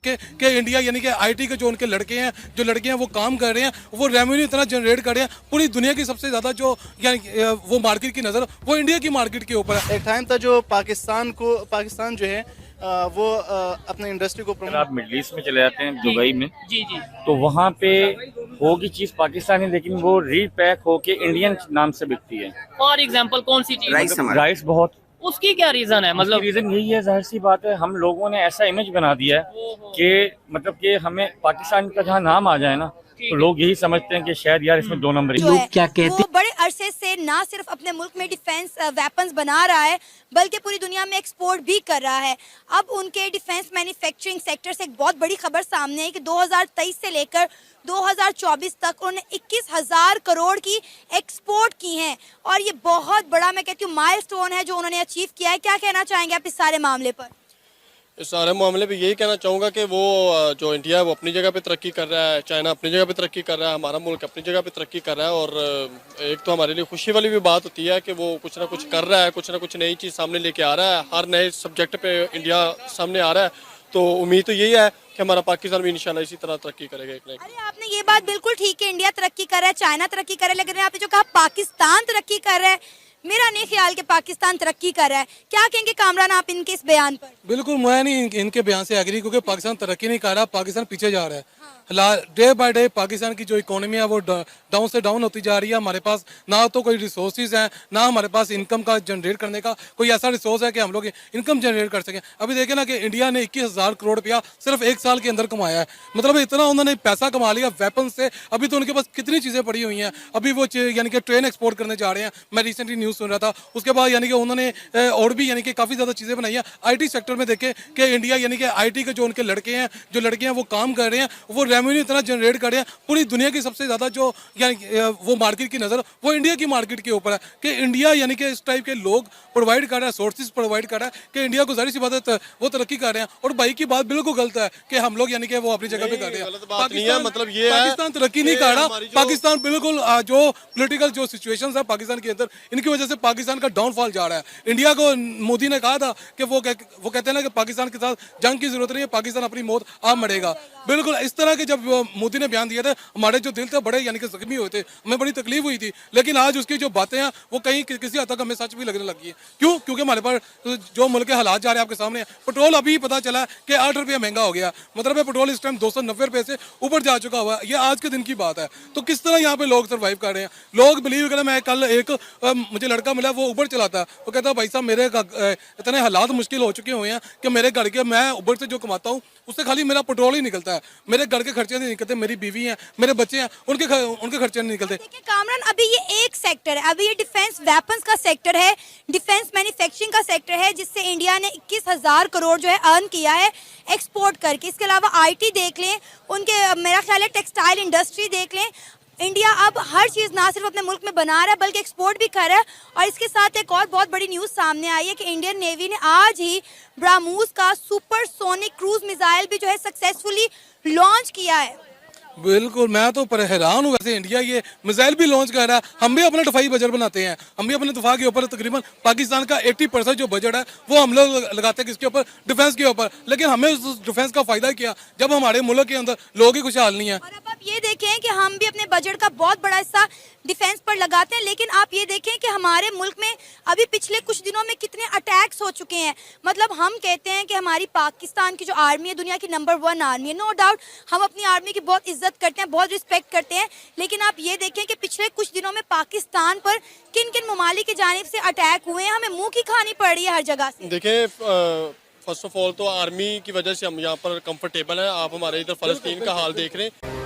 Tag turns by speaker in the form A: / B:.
A: कि इंडिया यानी कि आईटी के जो उनके लड़के हैं, जो लड़के हैं वो काम कर रहे हैं, वो रेवेन्यू इतना जनरेट कर रहे हैं, पूरी दुनिया की सबसे ज़्यादा जो यानी वो मार्केट की नज़र वो इंडिया की मार्केट के ऊपर है।
B: एक टाइम था जो पाकिस्तान जो है वो अपने इंडस्ट्री को
C: अगर आप मिडल ईस्ट में चले जाते हैं दुबई में,
D: जी जी
C: तो वहाँ पे होगी चीज़ पाकिस्तानी, लेकिन वो रीपैक होके इंडियन नाम से बिकती है।
D: फॉर एग्जांपल कौन सी चीज?
C: राइस बहुत,
D: उसकी क्या रीजन है? मतलब
C: रीजन यही है, जाहिर सी बात है, हम लोगों ने ऐसा इमेज बना दिया है कि मतलब कि हमें पाकिस्तान का जहाँ नाम आ जाए ना, तो लोग यही समझते हैं कि शायद यार इसमें दो नंबर
E: जो है वो बड़े अरसे से ना सिर्फ अपने मुल्क में डिफेंस वेपन्स बना रहा है बल्कि पूरी दुनिया में एक्सपोर्ट भी कर रहा है। अब उनके डिफेंस मैन्युफैक्चरिंग सेक्टर से एक बहुत बड़ी खबर सामने है कि 2023 से लेकर 2024 तक उन्होंने 21,000 करोड़ की एक्सपोर्ट की हैं और ये बहुत बड़ा मैं कहती हूँ माइलस्टोन है जो उन्होंने अचीव किया है। क्या कहना चाहेंगे आप इस सारे मामले पर?
F: इस सारे मामले पे यही कहना चाहूँगा कि वो जो इंडिया है वो अपनी जगह पे तरक्की कर रहा है, चाइना अपनी जगह पे तरक्की कर रहा है, हमारा मुल्क अपनी जगह पे तरक्की कर रहा है। और एक तो हमारे लिए खुशी वाली भी बात होती है कि वो कुछ ना कुछ कर रहा है, कुछ ना कुछ नई चीज़ सामने लेके आ रहा है, हर नए सब्जेक्ट पे इंडिया सामने आ रहा है। तो उम्मीद तो यही है कि हमारा पाकिस्तान भी इंशाल्लाह इसी तरह तरक्की करेगा एक नई।
E: अरे आपने ये बात बिल्कुल ठीक है, इंडिया तरक्की कर रहा है, चाइना तरक्की कर रहा है, लेकिन आपने जो कहा पाकिस्तान तरक्की कर रहा है, मेरा नहीं ख्याल कि पाकिस्तान तरक्की कर रहा है। क्या कहेंगे कामरान आप इनके इस बयान पर?
A: बिल्कुल मैं नहीं इनके बयान से एग्री, क्योंकि पाकिस्तान तरक्की नहीं कर रहा, पाकिस्तान पीछे जा रहा है। डे बाय डे पाकिस्तान की जो इकोनॉमी है वो डाउन से डाउन होती जा रही है। हमारे पास ना तो कोई रिसोर्सेज हैं, ना हमारे पास इनकम का जनरेट करने का कोई ऐसा रिसोर्स है कि हम लोग इनकम जनरेट कर सकें। अभी देखें ना कि इंडिया ने 21,000 करोड़ रुपया सिर्फ एक साल के अंदर कमाया है। मतलब इतना उन्होंने पैसा कमा लिया वेपन से। अभी तो उनके पास कितनी चीज़ें पड़ी हुई हैं। अभी वो यानी कि ट्रेन एक्सपोर्ट करने जा रहे हैं, मैं रिसेंटली न्यूज़ सुन रहा था। उसके बाद यानी कि उन्होंने और भी यानी कि काफ़ी ज़्यादा चीज़ें बनाई हैं। IT सेक्टर में देखें कि इंडिया यानी कि IT के जो उनके लड़के हैं, जो लड़के हैं वो काम कर रहे हैं, वो रेवेन्यू इतना जनरेट कर रहे हैं, पूरी दुनिया की सबसे ज़्यादा जो यानी वो मार्केट की नज़र वो इंडिया की मार्केट के ऊपर है। कि इंडिया यानी कि इस टाइप के लोग प्रोवाइड कर रहा है, सोर्सेज प्रोवाइड कर रहा है कि इंडिया को जाहिर सी बात है वो तरक्की कर रहे हैं। और भाई की बात बिल्कुल गलत है कि हम लोग यानी कि वो अपनी जगह पे कर रहे हैं।
F: मतलब ये है
A: पाकिस्तान तरक्की नहीं कर रहा, पाकिस्तान बिल्कुल जो पॉलिटिकल जो सिचुएशंस है पाकिस्तान के अंदर, इनकी वजह से पाकिस्तान का डाउनफॉल जा रहा है। इंडिया को मोदी ने कहा था कि वो कहते हैं ना कि पाकिस्तान के साथ जंग की जरूरत नहीं है, पाकिस्तान अपनी मौत आप मरेगा। बिल्कुल इस तरह के जब मोदी ने बयान दिया था, हमारे जो दिल थे बड़े यानी कि जख्मी हुए थे, हमें बड़ी तकलीफ हुई थी। लेकिन आज उसकी जो बातें हैं वो कहीं किसी हद तक हमें सच भी लगने लगी है। क्यों? क्योंकि हमारे पास जो मुल्क के हालात जा रहे हैं आपके सामने, पेट्रोल अभी पता चला कि 8 रुपये महंगा हो गया। मतलब है पेट्रोल इस टाइम 290 रुपये से ऊपर जा चुका हुआ है। ये आज के दिन की बात है। तो किस तरह यहाँ पे लोग सर्वाइव कर रहे हैं? लोग बिलीव करें, मैं कल एक मुझे लड़का मिला, वो उबर चलाता है। वो कहता है भाई साहब मेरे इतने हालात मुश्किल हो चुके हुए हैं कि मेरे घर के, मैं उबर से जो कमाता हूँ उससे खाली मेरा पेट्रोल ही निकलता है, मेरे घर के खर्चे नहीं निकलते, मेरी बीवी है, मेरे बच्चे हैं, उनके खर्चे नहीं निकलते।
E: देखिए कामरान, अभी ये एक सेक्टर है, अभी ये डिफेंस वेपन्स का सेक्टर है, डिफेंस मैन्युफैक्चरिंग का सेक्टर है, जिससे इंडिया ने 21,000 करोड़ जो है अर्न किया है एक्सपोर्ट करके। इसके अलावा IT देख लें, उनके मेरा ख्याल है टेक्सटाइल इंडस्ट्री देख लें। इंडिया अब हर चीज़ ना सिर्फ अपने मुल्क में बना रहा है बल्कि एक्सपोर्ट भी कर रहा है। और इसके साथ एक और बहुत बड़ी न्यूज़ सामने आई है कि इंडियन नेवी ने आज ही ब्रह्मोस का सुपरसोनिक क्रूज मिसाइल भी जो है सक्सेसफुली लॉन्च किया है।
A: बिल्कुल, मैं तो हैरान हूँ। वैसे इंडिया ये मिसाइल भी लॉन्च कर रहा है, हम भी अपना दफाई बजट बनाते हैं, हम भी अपने दफा के ऊपर तकरीबन पाकिस्तान का 80% जो बजट है वो हम लोग लगाते हैं किसके ऊपर? डिफेंस के ऊपर। लेकिन हमें उस डिफेंस का फायदा क्या जब हमारे मुल्क के अंदर लोग ही खुशहाल नहीं है।
E: और अब आप ये देखें कि हम भी अपने बजट का बहुत बड़ा हिस्सा डिफेंस पर लगाते हैं, लेकिन आप ये देखें कि हमारे मुल्क में अभी पिछले कुछ दिनों में कितने अटैक्स हो चुके हैं। मतलब हम कहते हैं कि हमारी पाकिस्तान की जो आर्मी है दुनिया की नंबर 1 आर्मी है, नो डाउट हम अपनी आर्मी की बहुत इज्जत करते हैं, बहुत रिस्पेक्ट करते हैं। लेकिन आप ये देखें कि पिछले कुछ दिनों में पाकिस्तान पर किन किन ममालिक की जानिब से अटैक हुए हैं, हमें मुंह की खानी पड़ रही है हर जगह से।
F: देखिए फर्स्ट ऑफ ऑल तो आर्मी की वजह से हम यहाँ पर कंफर्टेबल हैं। आप हमारे इधर फ़लस्तीन का हाल देख रहे हैं।